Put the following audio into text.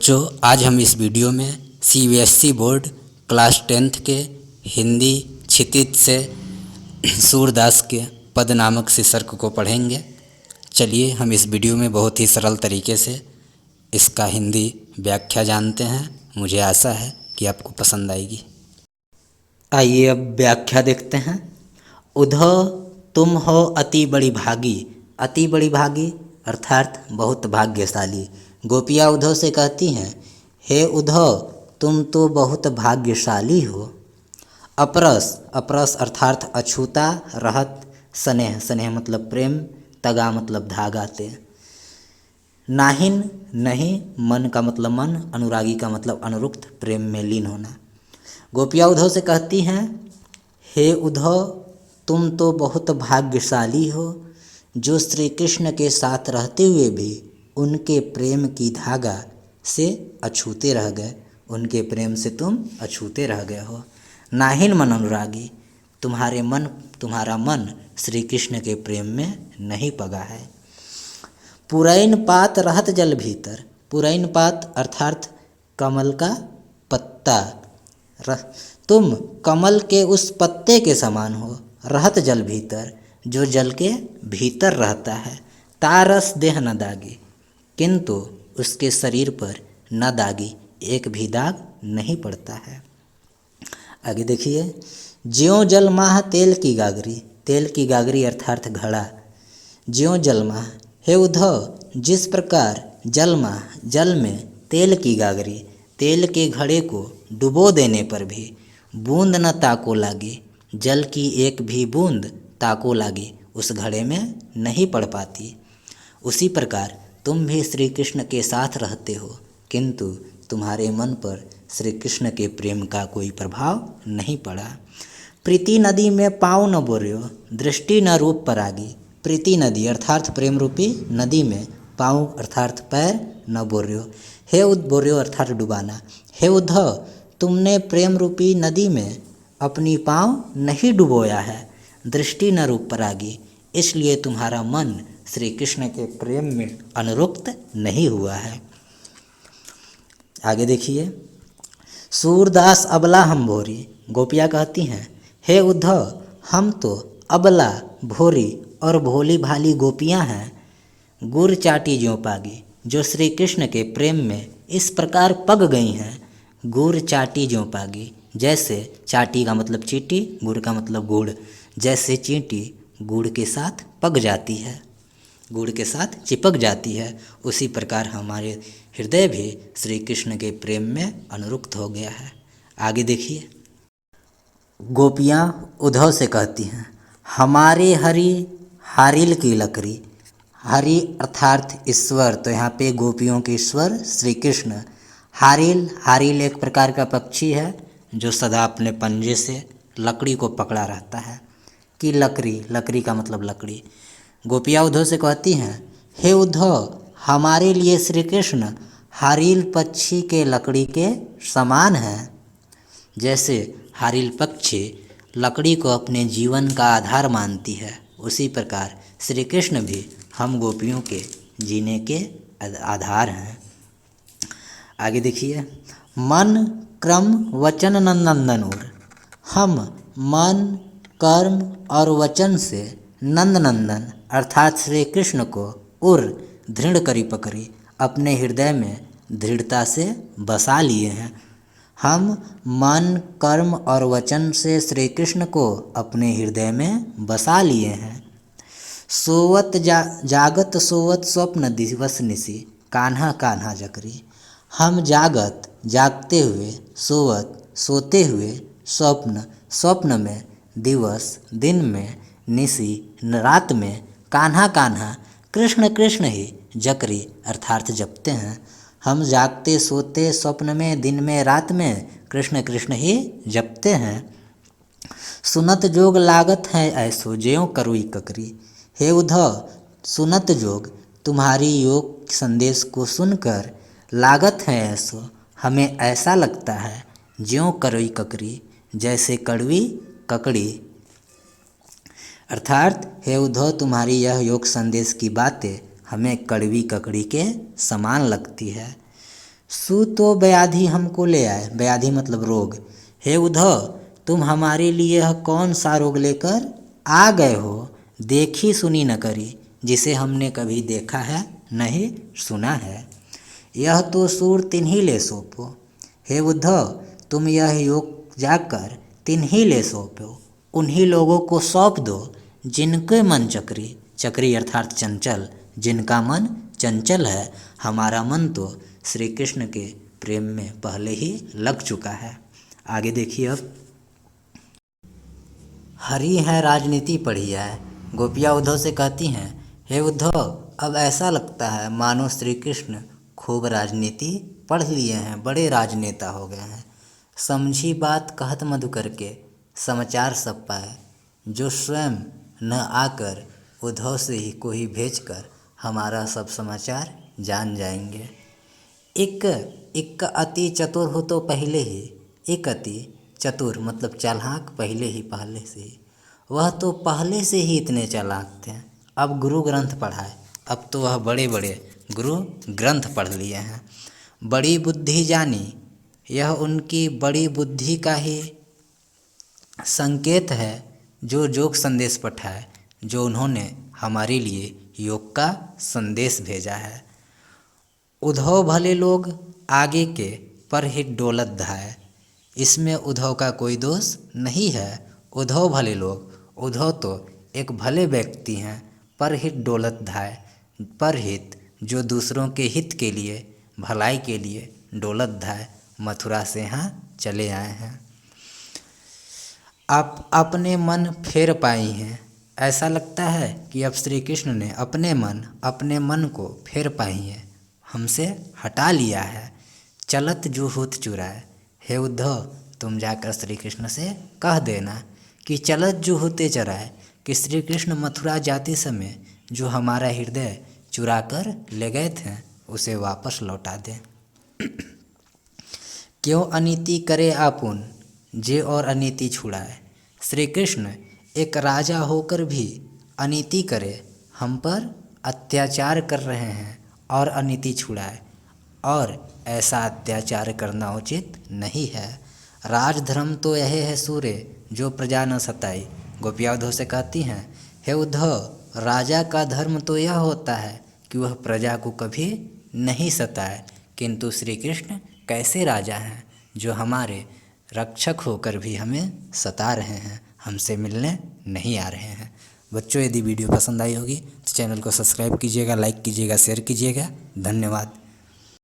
जो आज हम इस वीडियो में सीबीएसई बोर्ड क्लास 10th के हिंदी क्षितिज से सूरदास के पद नामक शीर्षक को पढ़ेंगे। चलिए हम इस वीडियो में बहुत ही सरल तरीके से इसका हिंदी व्याख्या जानते हैं। मुझे आशा है कि आपको पसंद आएगी। आइए अब व्याख्या देखते हैं। उधो तुम हो अति बड़ी भागी। अति बड़ी भागी अर्थात बहुत भाग्यशाली। गोपियाँ उद्धव से कहती हैं, हे उद्धव तुम तो बहुत भाग्यशाली हो। अपरस अपरस अर्थात अछूता। रहत स्नेह स्नेह मतलब प्रेम। तगा मतलब धागा ते। नाहिन नहीं मन का मतलब मन। अनुरागी का मतलब अनुरुक्त प्रेम में लीन होना। गोपियाँ उद्धव से कहती हैं, हे उद्धव तुम तो बहुत भाग्यशाली हो जो श्री कृष्ण के साथ रहते हुए भी उनके प्रेम की धागा से अछूते रह गए। उनके प्रेम से तुम अछूते रह गए हो। नाहिन मन अनुरागी तुम्हारा मन श्री कृष्ण के प्रेम में नहीं पगा है। पुरैन पात रहत जल भीतर। पुरैन पात अर्थात कमल का पत्ता। तुम कमल के उस पत्ते के समान हो। रहत जल भीतर जो जल के भीतर रहता है। तारस देह न दागी किंतु उसके शरीर पर न दागी एक भी दाग नहीं पड़ता है। आगे देखिए। ज्यों जलमाह तेल की गागरी। तेल की गागरी अर्थात घड़ा। ज्यों जलमाह हे उद्धव जिस प्रकार जलमाह जल में तेल की गागरी तेल के घड़े को डुबो देने पर भी बूंद न ताको लागी। जल की एक भी बूंद ताको लागी उस घड़े में नहीं पड़ पाती। उसी प्रकार तुम भी श्री कृष्ण के साथ रहते हो किंतु तुम्हारे मन पर श्री कृष्ण के प्रेम का कोई प्रभाव नहीं पड़ा। प्रीति नदी में पाँव न बोर्यो दृष्टि न रूप परागी। प्रीति नदी अर्थात प्रेम रूपी नदी में पाँव अर्थात पैर न बोर्यो। हे बोर्यो अर्थात डुबाना। हे उद्धव तुमने प्रेम रूपी नदी में अपनी पाँव नहीं डुबोया है। दृष्टि न रूप परागी इसलिए तुम्हारा मन श्री कृष्ण के प्रेम में अनुरुक्त नहीं हुआ है। आगे देखिए। सूरदास अबला हम भोरी। गोपियाँ कहती हैं, हे उद्धव हम तो अबला भोरी और भोली भाली गोपियाँ हैं। गुर चाटी ज्यों पागी जो श्री कृष्ण के प्रेम में इस प्रकार पग गई हैं। गुर चाटी ज्यों पागी जैसे चाटी का मतलब चींटी गुड़ का मतलब गुड़। जैसे चींटी गुड़ के साथ पक जाती है गुड़ के साथ चिपक जाती है उसी प्रकार हमारे हृदय भी श्री कृष्ण के प्रेम में अनुरुक्त हो गया है। आगे देखिए। गोपियाँ उद्धव से कहती हैं, हमारे हरि हारिल की लकड़ी। हरि अर्थात ईश्वर तो यहाँ पे गोपियों के ईश्वर श्री कृष्ण। हारिल हारिल एक प्रकार का पक्षी है जो सदा अपने पंजे से लकड़ी को पकड़ा रहता है। कि लकड़ी लकड़ी का मतलब लकड़ी। गोपियाँ उद्धव से कहती हैं, हे उद्धव हमारे लिए श्री कृष्ण हारिल पक्षी के लकड़ी के समान हैं। जैसे हारिल पक्षी लकड़ी को अपने जीवन का आधार मानती है उसी प्रकार श्री कृष्ण भी हम गोपियों के जीने के आधार हैं। आगे देखिए। मन क्रम वचन नंदनूर। हम मन कर्म और वचन से नंदनंदन अर्थात श्री कृष्ण को उर दृढ़ करी पकड़ी अपने हृदय में दृढ़ता से बसा लिए हैं। हम मन कर्म और वचन से श्री कृष्ण को अपने हृदय में बसा लिए हैं। सोवत जागत सोवत स्वप्न दिवस निसी कान्हा कान्हा जकरी। हम जागत जागते हुए सोवत सोते हुए स्वप्न में दिवस दिन में निसी रात में कान्हा कान्हा कृष्ण कृष्ण ही जकरी अर्थात जपते हैं। हम जागते सोते स्वप्न में दिन में रात में कृष्ण कृष्ण ही जपते हैं। सुनत जोग लागत है ऐसो ज्यों करुई ककरी। हे उद्धव सुनत जोग तुम्हारी योग संदेश को सुनकर लागत है ऐसो हमें ऐसा लगता है ज्यों करुई ककरी जैसे कड़वी ककड़ी। अर्थात हे उद्धव तुम्हारी यह योग संदेश की बातें हमें कड़वी ककड़ी के समान लगती है। सु तो व्याधि हमको ले आए, व्याधि मतलब रोग। हे उद्धव, तुम हमारे लिए यह कौन सा रोग लेकर आ गए हो, देखी सुनी न करी, जिसे हमने कभी देखा है नहीं सुना है। यह तो सूर तिन्हीं ले सौंपो। हे उद्धव, तुम यह योग जाकर तिन्हीं ले सौंपो, उन्हीं लोगों को सौंप दो जिनके मन चक्री, चक्री अर्थात चंचल, जिनका मन चंचल है। हमारा मन तो श्री कृष्ण के प्रेम में पहले ही लग चुका है। आगे देखिए अब। हरी है राजनीति पढ़ी है। गोपियाँ उद्धव से कहती हैं, हे उद्धव, अब ऐसा लगता है मानो श्री कृष्ण खूब राजनीति पढ़ लिए हैं, बड़े राजनेता हो गए हैं। समझी बात कहत मधुकर के, समाचार सब पाए, जो स्वयं न आकर उद्धव से ही कोई भेजकर हमारा सब समाचार जान जाएंगे। एक अति चतुर हो तो पहले ही, एक अति चतुर मतलब चालाक पहले से ही, वह तो पहले से ही इतने चालाक थे। अब गुरु ग्रंथ पढ़ाए, अब तो वह बड़े बड़े गुरु ग्रंथ पढ़ लिए हैं। बड़ी बुद्धि जानी, यह उनकी बड़ी बुद्धि का ही संकेत है जो योग संदेश पठाए, जो उन्होंने हमारे लिए योग का संदेश भेजा है। उद्धव भले लोग आगे के पर ही डोलत धाय, इसमें उद्धव का कोई दोष नहीं है। उद्धव भले लोग, उद्धव तो एक भले व्यक्ति हैं, परहित डोलत धाय, परहित जो दूसरों के हित के लिए, भलाई के लिए डोलत धाय मथुरा से यहाँ चले आए हैं। आप अपने मन फेर पाई हैं। ऐसा लगता है कि अब श्री कृष्ण ने अपने मन को फेर पाई है, हमसे हटा लिया है। चलत जो होत चुराए, हे उद्धव, तुम जाकर श्री कृष्ण से कह देना कि चलत जो होते चराए, कि श्री कृष्ण मथुरा जाते समय जो हमारा हृदय चुरा कर ले गए थे उसे वापस लौटा दें। क्यों अनीति करे आपुन, जे और अनीति छुड़ाए। श्री कृष्ण एक राजा होकर भी अनीति करे, हम पर अत्याचार कर रहे हैं और अनीति छुड़ाए, और ऐसा अत्याचार करना उचित नहीं है। राजधर्म तो यह है सूरे, जो प्रजा न सताई। गोपियाँ उद्धव से कहती हैं, हे उद्धव, राजा का धर्म तो यह होता है कि वह प्रजा को कभी नहीं सताए, किंतु श्री कृष्ण कैसे राजा हैं जो हमारे रक्षक होकर भी हमें सता रहे हैं, हमसे मिलने नहीं आ रहे हैं। बच्चों, यदि वीडियो पसंद आई होगी तो चैनल को सब्सक्राइब कीजिएगा, लाइक कीजिएगा, शेयर कीजिएगा। धन्यवाद।